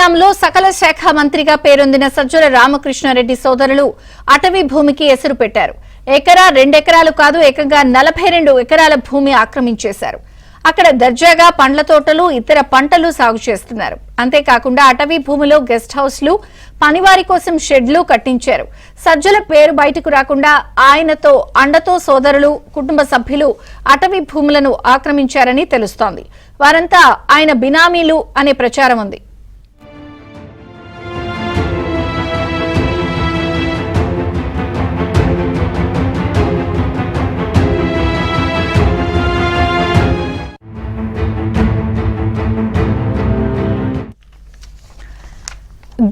హయాంలో సకల శాఖ మంత్రిగా పేరొందిన సజ్జల రామకృష్ణారెడ్డి సోదరులు అటవీ భూమికి ఎసురు పెట్టారు. ఎకరా 2 ఎకరాలు కాదు, ఏకంగా 42 ఎకరాల భూమి ఆక్రమించేశారు. అక్కడ దర్జాగా పండ్ల తోటలు, ఇతర పంటలు సాగు చేస్తున్నారు. అంతేకాకుండా అటవీ భూమిలో గెస్ట్ హౌస్లు, పనివారి కోసం షెడ్లు కట్టించారు. సజ్జల పేరు బయటకు రాకుండా ఆయనతో అండతో సోదరులు, కుటుంబ సభ్యులు అటవీ భూములను ఆక్రమించారని తెలుస్తోంది. వారంతా ఆయన బినామీలు అనే ప్రచారం ఉంది.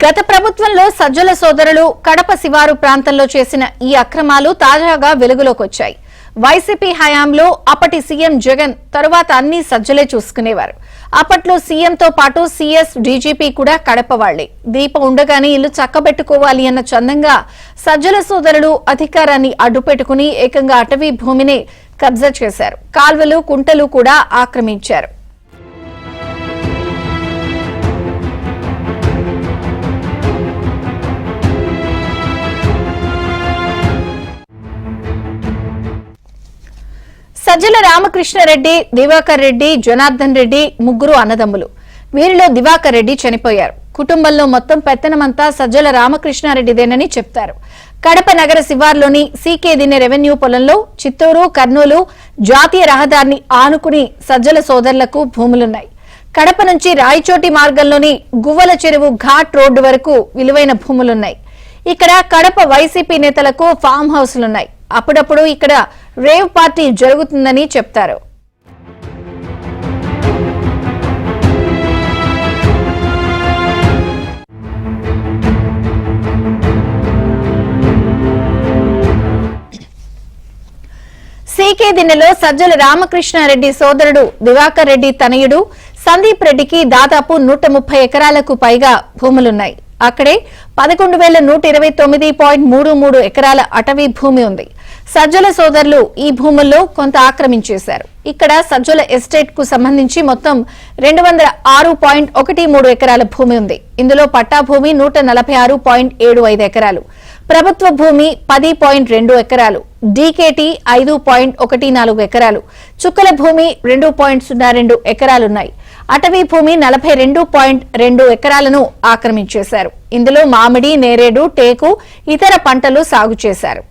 గత ప్రభుత్వంలో సజ్జల సోదరులు కడప శివారు ప్రాంతంలో చేసిన ఈ అక్రమాలు తాజాగా వెలుగులోకి వచ్చాయి. వైసీపీ హయాంలో అప్పటి సీఎం జగన్ తరువాత అన్ని సజ్జలే చూసుకునేవారు. అప్పట్లో సీఎంతో పాటు సీఎస్, డీజీపీ కూడా కడప వాళ్లే. దీపం ఉండగానే ఇల్లు చక్కబెట్టుకోవాలి అన్న చందంగా సజ్జల సోదరులు అధికారాన్ని అడ్డుపెట్టుకుని ఏకంగా అటవీ భూమిని కబ్జా చేశారు. కాల్వలు, కుంటలు కూడా ఆక్రమించారు. సజ్జల రామకృష్ణారెడ్డి, దివాకర్ రెడ్డి, జనార్దన్ రెడ్డి ముగ్గురు అన్నదమ్ములు. వీరిలో దివాకర్ రెడ్డి చనిపోయారు. కుటుంబంలో మొత్తం పెత్తనమంతా సజ్జల రామకృష్ణారెడ్డిదేనని చెప్తారు. కడప నగర శివార్లోని సీకేదిన్నె రెవెన్యూ పొలంలో చిత్తూరు, కర్నూలు జాతీయ రహదారిని ఆనుకుని సజ్జల సోదరులకు భూములున్నాయి. కడప నుంచి రాయచోటి మార్గంలోని గువ్వల చెరువు ఘాట్ రోడ్డు వరకు విలువైన భూములున్నాయి. ఇక్కడ కడప వైసీపీ నేతలకు ఫామ్ హౌస్లున్నాయి. అప్పుడప్పుడు ఇక్కడ రేవ్ పార్టీ జరుగుతుందని చెప్తారు. సీకేదిన్నెలో సజ్జల రామకృష్ణారెడ్డి సోదరుడు దివాకర్ రెడ్డి తనయుడు సందీప్ రెడ్డికి దాదాపు 130 ఎకరాలకు పైగా భూములున్నాయి. అక్కడే 11,129.33 ఎకరాల అటవీ భూమి ఉంది. సజ్జల సోదరులు ఈ భూముల్లో కొంత ఆక్రమించేశారు. ఇక్కడ సజ్జల ఎస్టేట్ కు సంబంధించి మొత్తం 206.13 ఎకరాల భూమి ఉంది. ఇందులో పట్టా భూమి 146.75 ఎకరాలు, ప్రభుత్వ భూమి 10.2 ఎకరాలు, డీకేటీ 5.14 ఎకరాలు, చుక్కల భూమి 2.02 ఎకరాలున్నాయి. అటవీ భూమి 42.2 ఎకరాలను ఆక్రమించేశారు. ఇందులో మామిడి, నేరేడు, టేకు, ఇతర పంటలు సాగు చేశారు.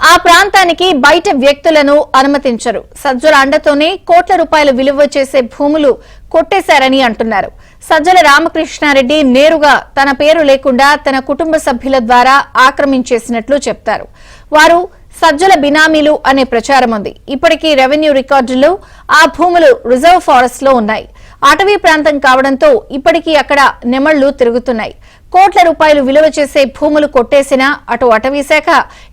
ఆ ప్రాంతానికి బయట వ్యక్తులను అనుమతించరు. సజ్జల అండతోనే కోట్ల రూపాయల విలువ చేసే భూములు కొట్టేశారని అంటున్నారు. సజ్జల రామకృష్ణారెడ్డి నేరుగా తన పేరు లేకుండా తన కుటుంబ సభ్యుల ద్వారా ఆక్రమించేసినట్లు చెప్తారు. వారు సజ్జల బినామీలు అనే ప్రచారం ఉంది. ఇప్పటికీ రెవెన్యూ రికార్డుల్లో ఆ భూములు రిజర్వ్ ఫారెస్ట్ లో ఉన్నాయి. అటవీ ప్రాంతం కావడంతో ఇప్పటికీ అక్కడ నెమళ్లు తిరుగుతున్నాయి. కోట్ల రూపాయలు విలువ చేసే భూములు కొట్టేసినా అటు అటవీ శాఖ,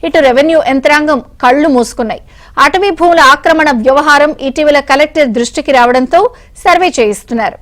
ఇటు రెవెన్యూ యంత్రాంగం కళ్లు మూసుకున్నాయి. అటవీ భూముల ఆక్రమణ వ్యవహారం ఇటీవల కలెక్టర్ దృష్టికి రావడంతో సర్వే చేయిస్తున్నారు.